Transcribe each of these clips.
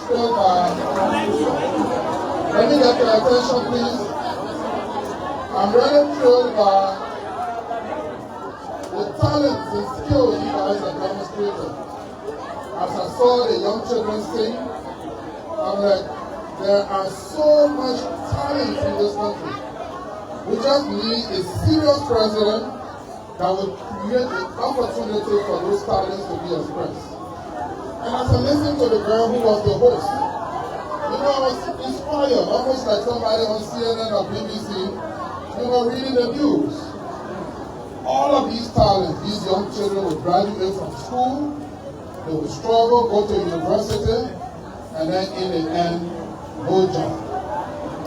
thrilled by, let me get your attention please. I'm really thrilled by the talents and skills you guys have demonstrated. As I saw the young children sing, I'm like, there are so much talent in this country. We just need a serious president that would create an opportunity for those talents to be expressed. And as I listened to the girl who was the host, I was inspired, almost like somebody on CNN or BBC, reading the news. All of these talents, these young children will graduate from school, they will struggle, go to university, and then in the end, no job.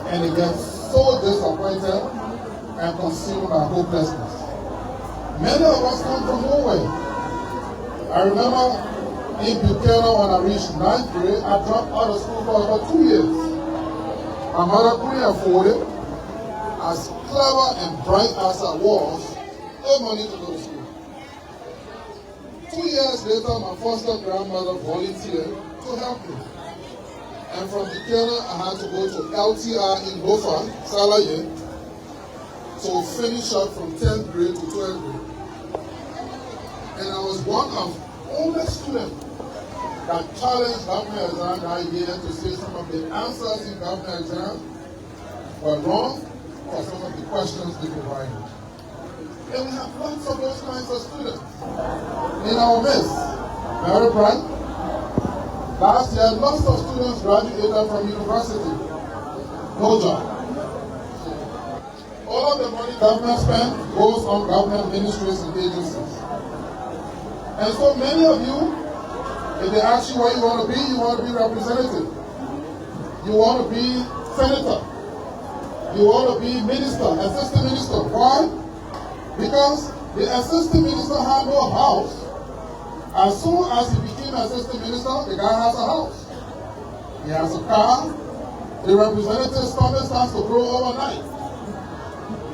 And they get so disappointed and consumed by hopelessness. Many of us come from nowhere. I remember in Buchanan when I reached 9th grade, I dropped out of school for about 2 years. My mother couldn't afford it. As clever and bright as I was, no money to go to school. 2 years later, my foster grandmother volunteered to help me. And from Buchanan, I had to go to LTR in Bofa, Salaye, to finish up from 10th grade to 12th grade. And I was one of only students that challenged government exam that year to say some of the answers in government exam were wrong for some of the questions they provided. And we have lots of those kinds of students in our midst. Very bright. Last year, lots of students graduated from university. No job. All of the money government spends goes on government ministries and agencies. And so many of you, if they ask you what you want to be representative. You want to be senator. You want to be minister, assistant minister. Why? Because the assistant minister had no house. As soon as he became assistant minister, the guy has a house. He has a car. The representative's stomach starts to grow overnight.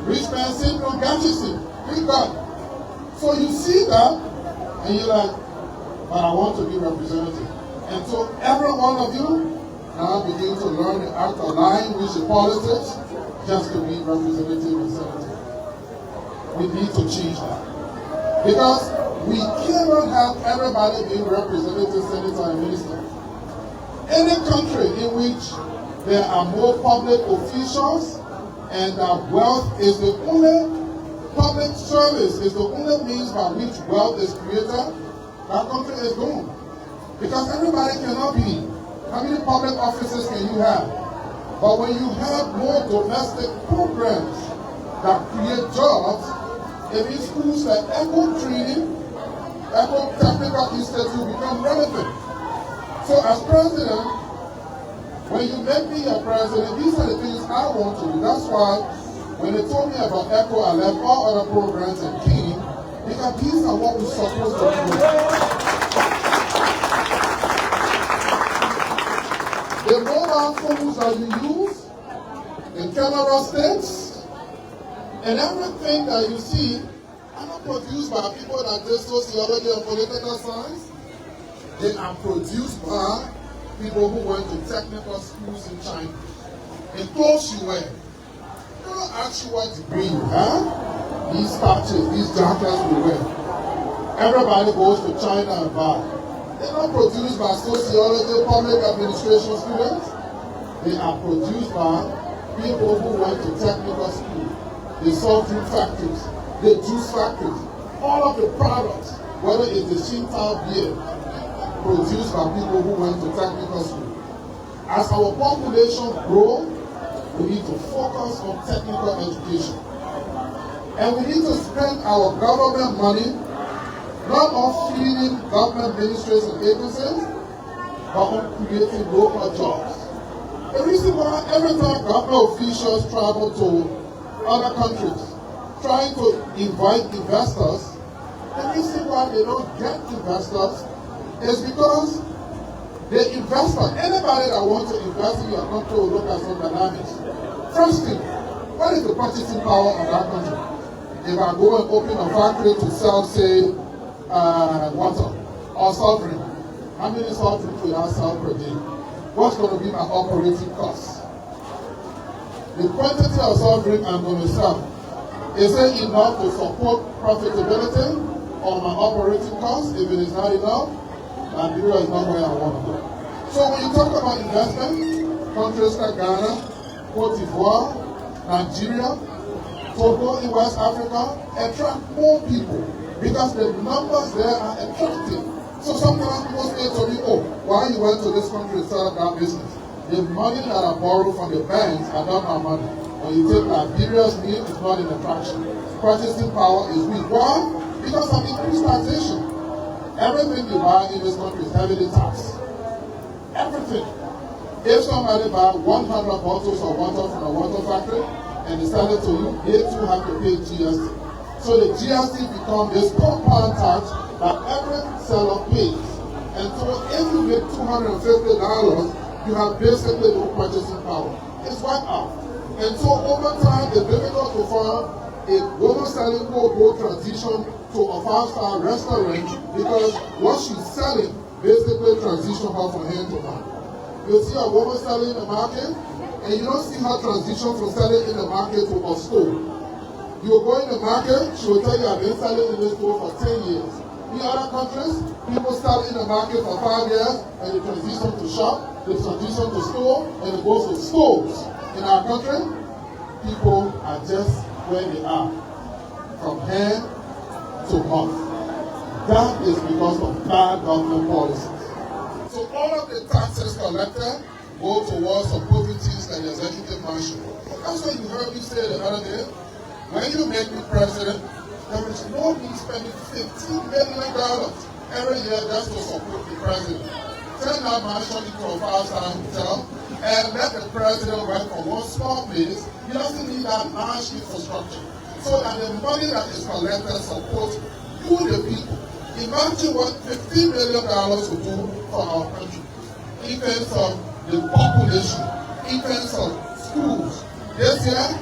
Rich man syndrome catches him. Big God. So you see that, and you're like, but I want to be representative. And so every one of you now begin to learn the art of lying with the politics just to be representative and senator. We need to change that. Because we cannot have everybody being representative, senator, and minister. Any country in which there are more public officials and that wealth is the only public service, is the only means by which wealth is created, that country is doomed. Because everybody cannot be. How many public offices can you have? But when you have more domestic programs that create jobs, it means schools like Echo Training, Echo Technical Institute become relevant. So as president, when you make me a president, these are the things I want to do. That's why when they told me about Echo, I left all other programs and came, because these are what we're supposed to do. The mobile phones that you use, the camera sticks, and everything that you see are not produced by people that did sociology and political science. They are produced by people who went to technical schools in China. The clothes you wear, they don't ask you what degree you have. These patches, these jackets we wear. Everybody goes to China and buy. They're not produced by sociology, public administration students. They are produced by people who went to technical school. They saw fruit factories, the juice factories. All of the products, whether it's the Xintao beer, produced by people who went to technical school. As our population grows, we need to focus on technical education. And we need to spend our government money not on feeding government ministries and agencies, but on creating local jobs. The reason why every time government officials travel to other countries, trying to invite investors, the reason why they don't get investors is because the investor, anybody that wants to invest in your country will look at some dynamics. First thing, what is the purchasing power of that country? If I go and open a factory to sell, say, water or soft drink, how many soft drinks will I sell per day? what's going to be my operating cost? The quantity of soft drink I'm going to sell, is it enough to support profitability on my operating cost? If it is not enough, Liberia is not where I want to go. So when you talk about investment, countries like Ghana, Cote d'Ivoire, Nigeria, Togo in West Africa attract more people because the numbers there are attractive. So sometimes people say to me, oh, why you went to this country to start that business? The money that I borrow from the banks are not my money. When you take Liberia's need, it's not an attraction. Purchasing power is weak. Why? Because of increased taxation. Everything you buy in this country is heavily taxed. Everything. If somebody buys 100 bottles of water from a water factory and they sell it to you, they too have to pay GST. So the GST becomes this compound tax that every seller pays. And so if you make $250, you have basically no purchasing power. It's wiped out. And so over time, it's difficult to find a woman selling will transition to a 5-star restaurant because what she's selling basically transition her from hand to mouth. You see a woman selling in the market, and you don't see her transition from selling in the market to a store. You go in the market, she will tell you I've been selling in this store for 10 years. In other countries, people sell in the market for 5 years, and they transition to shop, they transition to store, and they go to stores. In our country, people are just where they are, from hand to mouth. That is because of bad government policies. So all of the taxes collected go towards the poverties that the executive mansion. That's what you heard me say the other day. When you make me president, there is no me spending $15 million every year just to support the president. Turn that mansion into a 5-star hotel and let the president work for one small place. He doesn't need that large infrastructure. So that the money that is collected supports you, the people. Imagine what $15 million will do for our country. In terms of the population, in terms of schools. This year,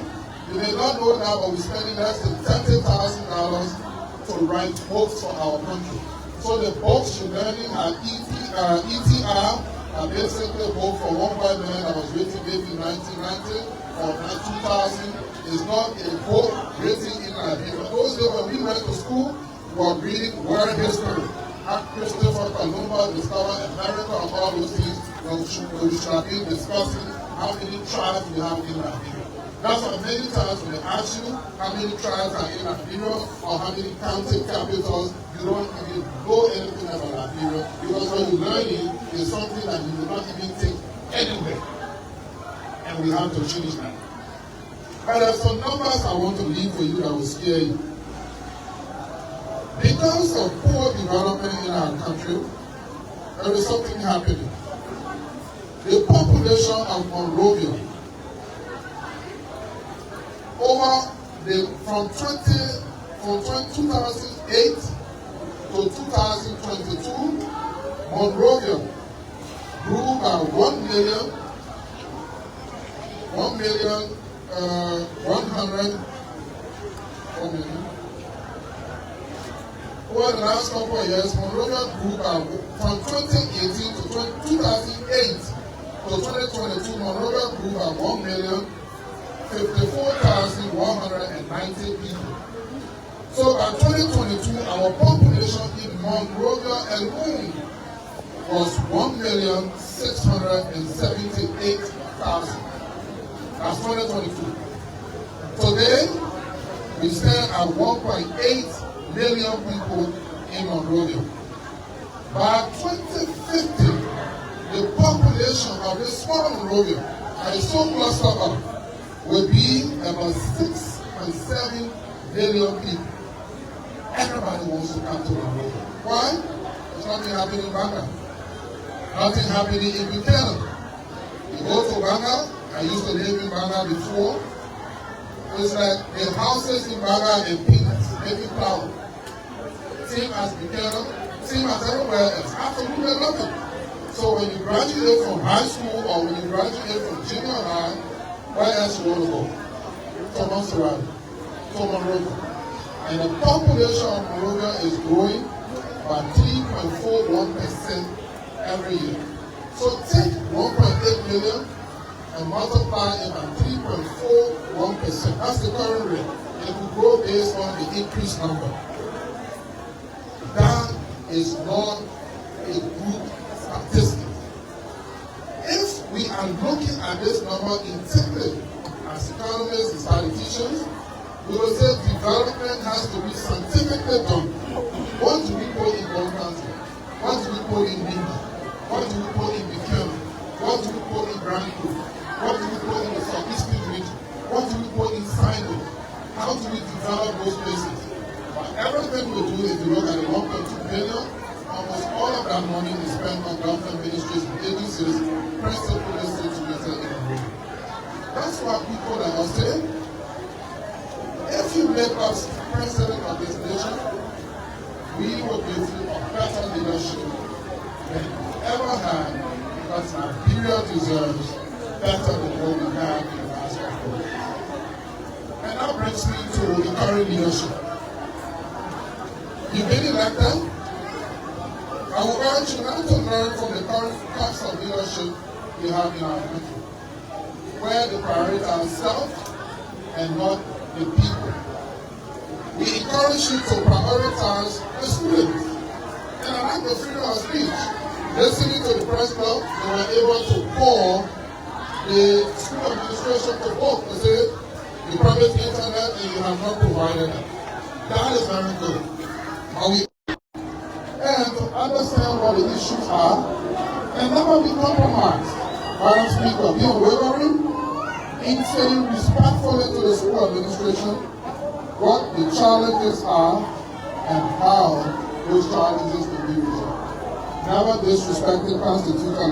you may not know now, but we're spending less than $30,000 to write books for our country. So the books you're learning at ETR are basically book for one white man that was written maybe in 1990 or 2000. Is not a book written in Liberia. Those days when we went to school, we were reading world history. How Christopher Columbus discovered America and all those things. We should have been discussing how many tribes we have in Liberia. That's why many times when they ask you how many tribes are in Liberia or how many county capitals, you don't even know anything about Liberia because what you're learning is something that you will not even take anywhere. And we have to change that. But there are some numbers I want to leave for you that will scare you. Because of poor development in our country, there is something happening. The population of Monrovia from 2008 to 2022, Monrovia grew by 1,100,000. Over the last couple of years, Monrovia grew by, from 2018 to 2008 to 2022, Monrovia grew by 1,054,190 people. So by 2022, our population in Monrovia alone was 1,678,000. That's 2022. Today, we stand at 1.8 million people in Monrovia. By 2050, the population of this small Monrovia that is so clustered up will be about 6.7 million people. Everybody wants to come to Monrovia. Why? There's nothing happening in Banga. Nothing happening in Buchanan. You go to Banga, I used to live in Banga before. It's like the houses in Banga and peanuts, maybe flour. Same as Buchanan, same as everywhere else. Absolutely nothing. So when you graduate from high school or when you graduate from junior high, where else you want to go? To Monrovia. And the population of Monrovia is growing by 3.41% every year. So take 1.8 million and multiply it by 3.41%. That's the current rate. It will grow based on the increased number. That is not a good statistic. If we are looking at this number intently as economists, as politicians, we will say development has to be scientifically done. What do we put in one country? What do we put in Libya? What do we put in Buchanan? What do we put in Branco? What do we put in the southeastern region? What do we put in Sinai? How do we develop those places? But everything we do, if you look at the 1.2 billion, almost all of that money is spent on government ministries and agencies, principally situated in Liberia. That's why people like us say, if you make us president of this nation, we will give you a better leadership than you ever had, because Liberia deserves better than what we had in the last couple. And that brings me to the current leadership. You've been elected. I will urge you not to learn from the current types of leadership we have in our country, where the priority are self and not the people. We encourage you to prioritize the students. And I like the freedom of speech. Listening to the press club, they were able to call the school administration to vote to say the private internet and you have not provided it. That is very good. And to understand what the issues are and never be compromised. Madam Speaker, be unwavering in saying respectfully to the school administration what the challenges are and how those challenges can be resolved. Never disrespect the Constitution.